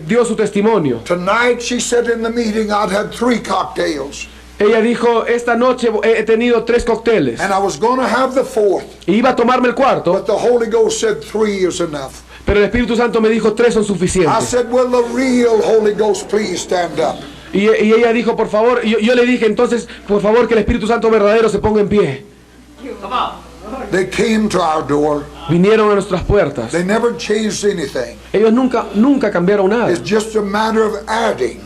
dio su testimonio. Tonight, she said in the meeting, I'd had 3 cocktails. Ella dijo, esta noche he tenido 3 cócteles. And I was going to have the 4th. Y iba a tomarme el cuarto, But the Holy Ghost said 3 is enough. pero el Espíritu Santo me dijo 3 son I suficientes. said, will the real Holy Ghost please stand up? Y ella dijo, por favor, yo le dije entonces, por favor que el Espíritu Santo verdadero se ponga en pie. They came to our door. Vinieron a nuestras puertas. They never changed anything. Ellos nunca cambiaron nada. It's just a matter of adding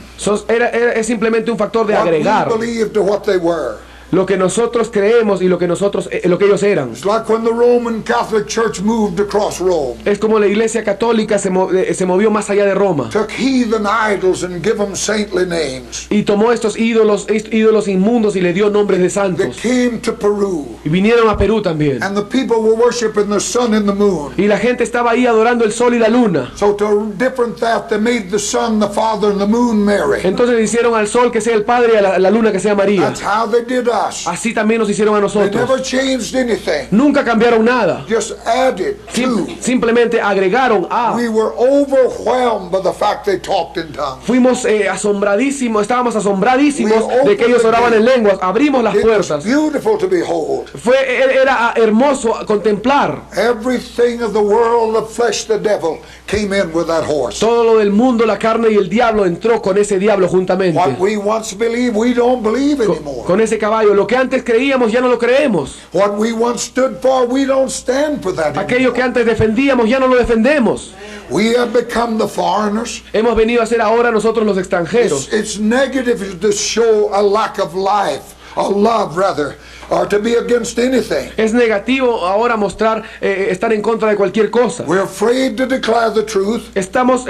Es simplemente un factor de what we agregar believed to what they were. lo que nosotros creemos y lo que ellos eran. It's like when the Roman Catholic Church moved across Rome. Es como la Iglesia Católica se movió más allá de Roma Took heathen idols and give them saintly names. y tomó estos ídolos inmundos y le dio nombres de They santos. came to Peru. Y vinieron a Perú también. And the people were worshiping the sun and the moon. Y la gente estaba ahí adorando el sol y la luna. So to different that, they made the sun the father and the moon Mary. Entonces le hicieron al sol que sea el padre y a la luna que sea María. That's how they did us. Así también nos hicieron a They nosotros. never changed anything. Nunca cambiaron nada. Just added to. Simplemente agregaron a. We were overwhelmed by the fact they talked in tongues. Fuimos estábamos asombradísimos de que ellos oraban en lenguas. Abrimos las It was puertas. beautiful to behold. Era hermoso contemplar. Everything of the world, the flesh, the devil, came in with that horse. Todo lo del mundo, la carne y el diablo entró con ese diablo juntamente. What we once believed, we don't believe anymore. Con ese caballo. Lo que antes creíamos ya no lo creemos. What we once stood for, we don't stand for that Aquello que anymore. antes defendíamos ya no lo defendemos. We have become the foreigners. Hemos venido a ser ahora nosotros los extranjeros. It's negative to show a lack of life, a love rather, or to be against anything. Es negativo ahora mostrar estar en contra de cualquier cosa. We're afraid to declare the truth,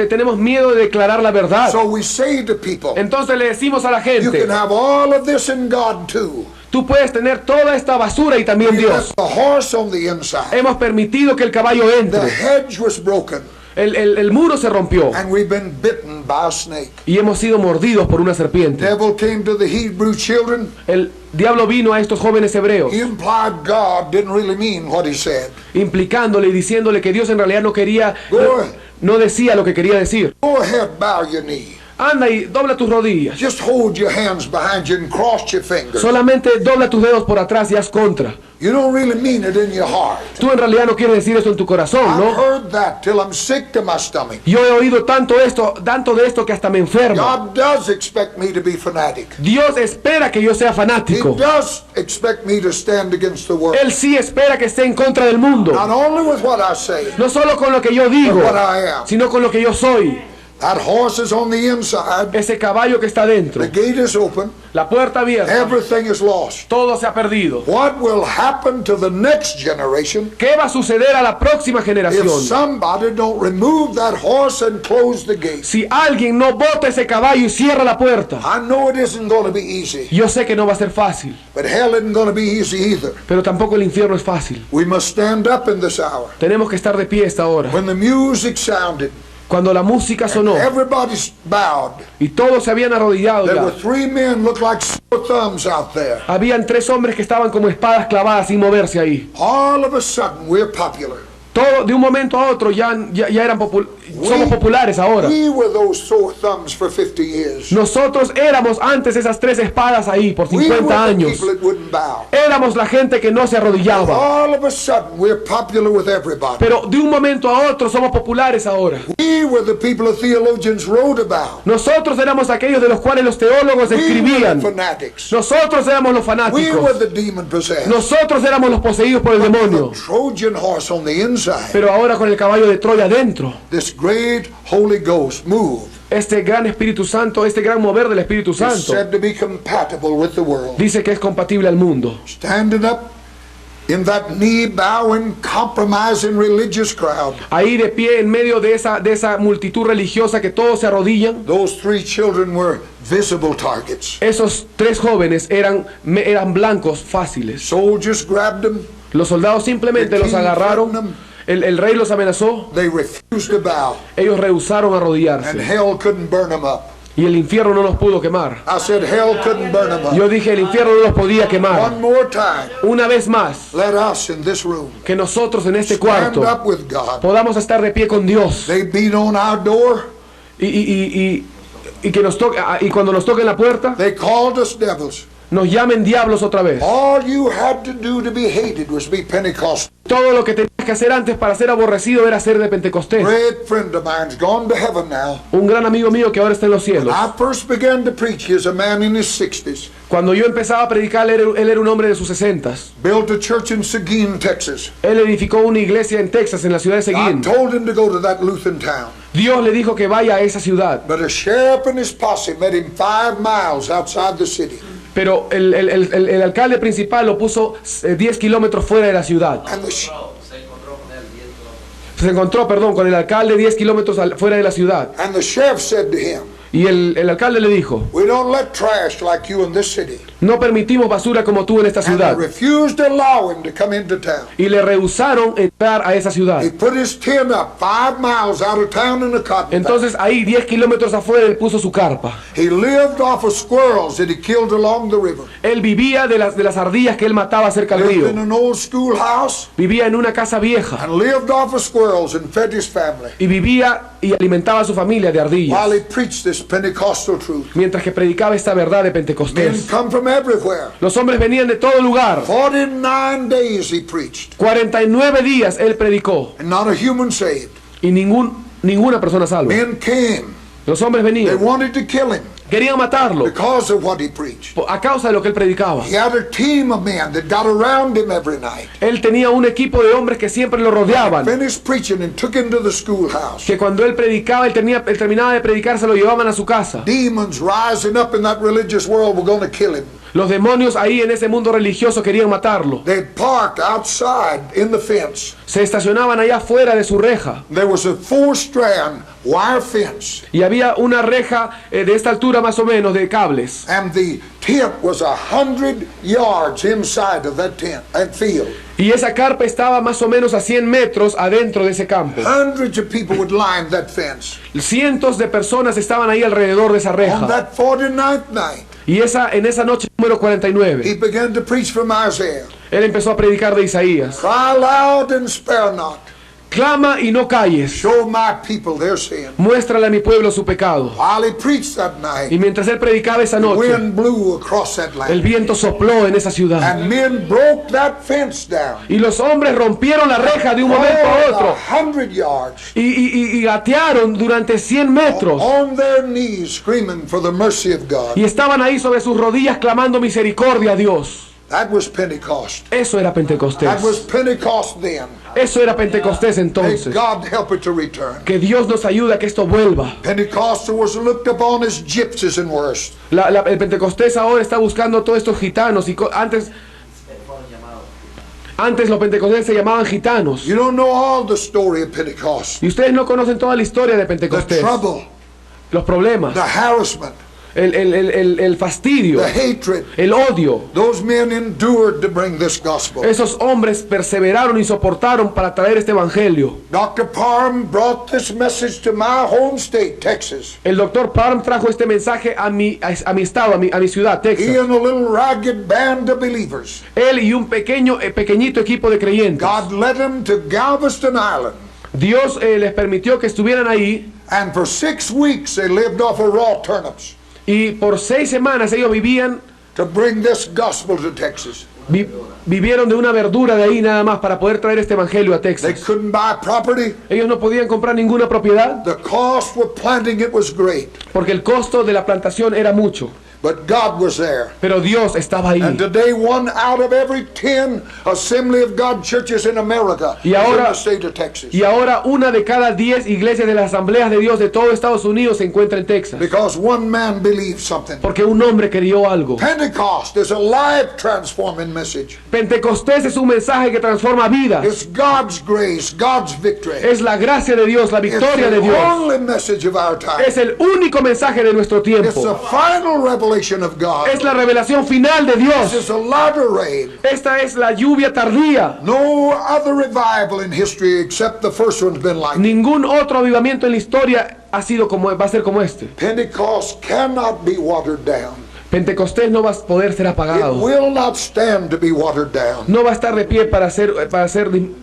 Tenemos miedo de declarar la verdad. so we say to people, Entonces le decimos a la you gente, can have all of this in God too. tú puedes tener toda esta basura y también We Dios. left the horse on the inside. Hemos permitido que el caballo The entre. hedge was broken, El muro se rompió and we've been bitten by a snake. y hemos sido mordidos por una serpiente. Devil came to the Hebrew children. El diablo vino a estos jóvenes hebreos, He implied God didn't really mean what he said. implicándole y diciéndole que Dios en realidad Go no decía lo que quería decir. Go ahead, bow your knee. Anda y dobla tus rodillas. Just hold your hands behind you and cross your fingers. Solamente dobla tus dedos por atrás y haz contra. You don't really mean it in your heart. Tú en realidad no quieres decir esto en tu corazón, I've ¿no? heard that till I'm sick to my stomach. Yo he oído tanto de esto que hasta me enferma. God does expect me to be fanatic. Dios espera que yo sea He fanático. does expect me to stand against the world. Él sí espera que esté en contra del mundo. Not only with what I say, No solo con lo que yo but digo, what I am. sino con lo que yo soy. That horse is on the inside. Ese caballo que está dentro. The gate is open. La puerta abierta. Everything is lost. Todo se ha perdido. What will happen to the next generation ¿Qué va a suceder a la próxima if generación? somebody don't remove that horse and close the gate? Si alguien no bota ese caballo y cierra la puerta. I know it isn't going to be easy, Yo sé que no va a ser fácil, but hell isn't going to be easy either. pero tampoco el infierno es fácil. We must stand up in this hour. Tenemos que estar de pie esta hora. When the music sounded, Cuando la música sonó everybody's bowed. y todos se habían arrodillado There ya, were three men looked like sore thumbs out there. habían 3 hombres que estaban como espadas clavadas sin moverse ahí. All of a sudden, we're popular. Todo de un momento a otro ya eran somos populares ahora. We were those sore thumbs for 50 years. Nosotros éramos antes esas 3 espadas ahí por We were 50 the años. people that wouldn't bow. Éramos la gente que no se arrodillaba. All of a sudden, we're popular with everybody. Pero de un momento a otro somos populares ahora. We were the people the theologians wrote about. Nosotros éramos aquellos de los cuales los teólogos We were the escribían. fanatics. Nosotros éramos los We were fanáticos. the demon possessed. Nosotros éramos los poseídos por el demonio. The Trojan horse on the inside. Pero ahora con el caballo de Troya dentro, This great Holy Ghost move este gran Espíritu Santo, este gran mover del Espíritu is Santo, said to be compatible with the world. dice que es compatible al mundo. Standing up in that knee-bowing, compromising religious crowd, Ahí de pie en medio de esa multitud religiosa que todos se arrodillan, those three children were visible targets. esos 3 jóvenes eran blancos fáciles. Soldiers grabbed them. Los soldados simplemente los agarraron. El rey los amenazó. They refused to bow, Ellos rehusaron and arrodillarse. hell couldn't burn them up. Y el infierno no los pudo quemar. I said hell couldn't burn them up. Yo dije, el infierno no los podía quemar. One more time, Una vez más, let us in this room que nosotros en este stand cuarto up with God. podamos estar de pie con Dios. They beat on our door. Y que nos toque, y cuando nos toquen la puerta, They called us devils. nos llamen diablos otra vez. All you had to do to be hated was be Pentecostal. Todo lo que tenías que hacer antes para ser aborrecido era ser de Pentecostés. Great friend of mine's gone to heaven now. Un gran amigo mío que ahora está en los cielos. I first began to preach. He's a man in his 60s. Cuando yo empezaba a predicar, él era un hombre de sus 60s. Built a church in Seguin, Texas. Él edificó una iglesia en Texas, en la ciudad de I Seguin. told him to go to that Lutheran town. Dios le dijo que vaya a esa ciudad. But a sheriff and his posse met him 5 miles outside the city. Pero el alcalde principal lo puso 10 kilómetros fuera de la ciudad. And Se encontró, con el alcalde 10 kilómetros fuera de la ciudad. the sheriff said to him, Y el alcalde le dijo, we don't let trash like you in this city. no permitimos basura como tú en esta And they ciudad. refused to allow him to come into town. Y le rehusaron entrar a esa ciudad. He put his tent up 5 miles out of town in a cotton Entonces ahí 10 kilómetros afuera él puso su carpa. patch. He lived off of squirrels that he killed along the river. Él vivía de las ardillas que él mataba cerca del Lived río. in an old schoolhouse Vivía en una casa vieja. and lived off of squirrels and fed his family Y vivía y alimentaba a su familia de ardillas. while he preached this Pentecostal truth. Mientras que predicaba esta verdad de Men Pentecostés. come from everywhere. Los hombres venían de todo lugar. 49 days he preached 49 días él predicó. and not a human saved. Y ninguna persona salva. Men came. Los hombres They venían. wanted to kill him Querían matarlo. because of what he preached. A causa de lo que él predicaba. He had a team of men that got around him every night. Él tenía un equipo de hombres que siempre lo rodeaban. Finished preaching and took him to the schoolhouse. Que cuando él predicaba, él terminaba de predicar, se lo llevaban a su casa. Demons rising up in that religious world were going to kill him. Los demonios ahí en ese mundo religioso querían matarlo. They parked outside in the fence. Se estacionaban allá afuera de su reja. There was a 4-strand wire fence, Y había una reja de esta altura más o menos de cables. and the tent was 100 yards inside of that tent, that field. Y esa carpa estaba más o menos a 100 metros adentro de ese campo. Hundreds of people would line that fence. Cientos de personas estaban ahí alrededor de esa On reja. that 49th night, Y en esa noche número he 49, began to preach from Isaiah. él empezó a predicar de Isaías. Cry loud and spare not. Clama y no calles. Show my people their sin. Muéstrale a mi pueblo su pecado. While he preached that Y night, mientras él predicaba esa the noche, wind blew across that el land. viento sopló en esa ciudad. And men broke that fence down. Y los hombres rompieron la reja de un momento a otro. 100 yards. Y gatearon durante 100 metros. On their knees screaming for the mercy of God. Y estaban ahí sobre sus rodillas clamando misericordia a Dios. That was Pentecost. Eso era That was Pentecostés. Pentecost then. Eso era Pentecostés May entonces. God help it to return. Que Dios nos ayude a que esto vuelva. Pentecostal was looked upon as gypsies and worse. El Pentecostés ahora está buscando a todos estos gitanos. Y antes los pentecostés se llamaban gitanos. You don't know all the story of Pentecost. Y ustedes no conocen toda la historia de The Pentecostés. trouble, Los problemas, the harassment, el fastidio, the hatred. el odio. Those men endured to bring this gospel. Esos hombres perseveraron y soportaron para traer este evangelio. Dr. Parham brought this message to my home state, Texas. El doctor Parham trajo este mensaje a mi estado, a mi ciudad, He Texas. and a little ragged band of believers. Él y un pequeñito equipo de creyentes. God led them to Galveston Island. Dios les permitió que estuvieran ahí And for 6 weeks they lived off of raw turnips y por 6 semanas ellos to bring this gospel to Texas. vivieron de una verdura de ahí nada más para poder traer este evangelio a They Texas. couldn't buy property. Ellos no podían comprar ninguna propiedad The cost for planting it was great. porque el costo de la plantación era mucho. But God was there. Pero Dios estaba ahí. And today 1 out of every 10 Assembly of God churches in America Y is in ahora- the state of Texas. Y ahora una de cada 10 iglesias de las asambleas de Dios de todo Estados Unidos se encuentra en Texas. Because one man believed something. Porque un hombre creyó algo. Pentecost is a life transforming message. Pentecostés es un mensaje que transforma vidas. It's God's grace, God's victory. Es la gracia de Dios, la It's victoria de the Dios. only message of our time. Es el único mensaje de nuestro It's the tiempo. final revelation of God. Es la revelación final de This Dios. is a latter rain. Esta es la lluvia tardía. No other revival in history except the first one's been like it. Ningún otro avivamiento en la historia va a ser como este. Pentecost cannot be watered down. Pentecostés no va a poder ser It apagado. will not stand to be watered down. No va a estar de pie para ser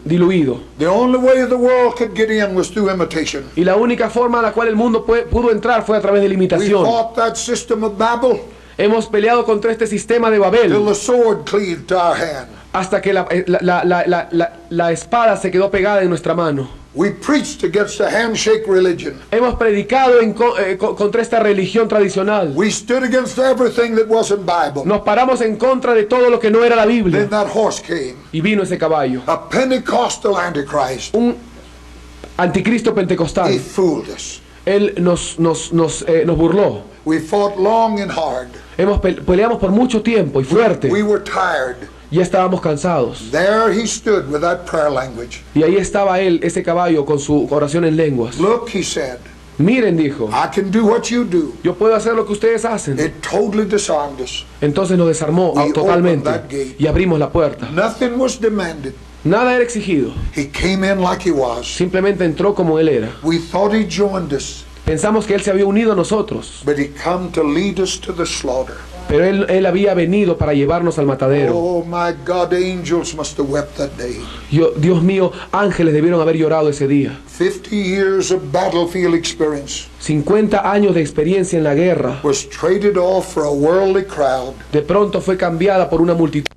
diluido. The only way the world could get in was through imitation. Y la única forma a la cual el mundo pudo entrar fue a través de la We imitación. fought that system of Babel Hemos peleado contra este sistema de till Babel the sword cleaved to our hand. hasta que la espada se quedó pegada en nuestra mano. We preached against the handshake religion. Hemos predicado contra esta religión tradicional. We stood against everything that wasn't Bible. Nos paramos en contra de todo lo que no era la Then Biblia. that horse came. Y vino ese caballo. A Pentecostal Antichrist. Un anticristo He pentecostal. fooled us. Él nos burló. We fought long and hard. Peleamos por mucho tiempo y fuerte. We were tired. Ya estábamos cansados. There he stood with that prayer language. Y ahí estaba él, ese caballo, con su oración en lenguas. Look, he said, Miren, dijo, I can do what you do. yo puedo hacer lo que ustedes hacen. It totally disarmed us. Entonces nos desarmó We totalmente opened that gate. y abrimos la puerta. Nothing was demanded. Nada era exigido. He came in like he was. Simplemente entró como él era. We thought he joined us, Pensamos que él se había unido a nosotros, but he come to lead us to the slaughter. pero él había venido para llevarnos al matadero. Oh my God, angels must have wept that day. Dios mío, ángeles debieron haber llorado ese día. 50 years of battlefield experience 50 años de experiencia en la guerra, was traded off for a worldly crowd. de pronto fue cambiada por una multitud